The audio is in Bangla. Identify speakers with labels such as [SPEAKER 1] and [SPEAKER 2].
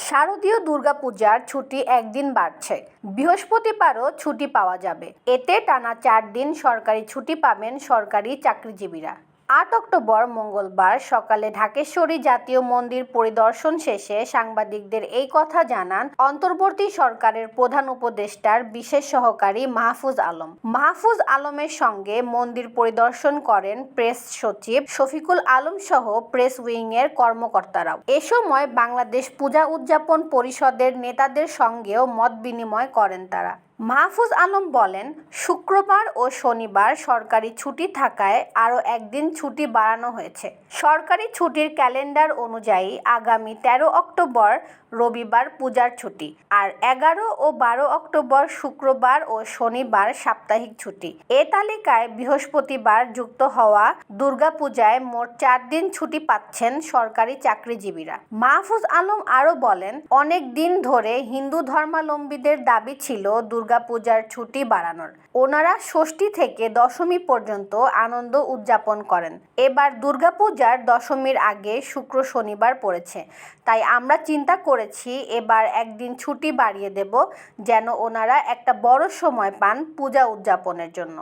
[SPEAKER 1] শারদীয় দুর্গাপূজার ছুটি একদিন বাড়ছে। বৃহস্পতিবারও ছুটি পাওয়া যাবে। এতে টানা 4 দিন সরকারি ছুটি পাবেন সরকারি চাকরিজীবীরা। 8 অক্টোবর মঙ্গলবার সকালে ঢাকেশ্বরী জাতীয় মন্দির পরিদর্শন শেষে সাংবাদিকদের এই কথা জানান অন্তর্বর্তী সরকারের প্রধান উপদেষ্টার বিশেষ সহকারী মাহফুজ আলম। মাহফুজ আলমের সঙ্গে মন্দির পরিদর্শন করেন প্রেস সচিব শফিকুল আলম সহ প্রেস উইংয়ের কর্মকর্তারাও। এ সময় বাংলাদেশ পূজা উদযাপন পরিষদের নেতাদের সঙ্গেও মত বিনিময় করেন তারা। মাহফুজ আলম বলেন, শুক্রবার ও শনিবার সরকারি ছুটি থাকায় আরও একদিন ছুটি বাড়ানো হয়েছে। সরকারি ছুটির ক্যালেন্ডার অনুযায়ী আগামী 13 অক্টোবর রবিবার পূজার ছুটি, আর 11 ও 12 অক্টোবর শুক্রবার ও শনিবার সাপ্তাহিক ছুটি। এ তালিকায় বৃহস্পতিবার যুক্ত হওয়া দুর্গাপূজায় মোট 4 দিন ছুটি পাচ্ছেন সরকারি চাকরিজীবীরা। মাহফুজ আলম আরও বলেন, অনেক দিন ধরে হিন্দু ধর্মাবলম্বীদের দাবি ছিল দুর্গাপূজার ছুটি বাড়ানোর। ওনারা ষষ্ঠী থেকে দশমী পর্যন্ত আনন্দ উদযাপন করেন। এবার দুর্গাপূজার দশমীর আগে শুক্র শনিবার পড়েছে, তাই আমরা চিন্তা করেছি এবার একদিন ছুটি বাড়িয়ে দেব, যেন ওনারা একটা বড় সময় পান পূজা উদযাপনের জন্য।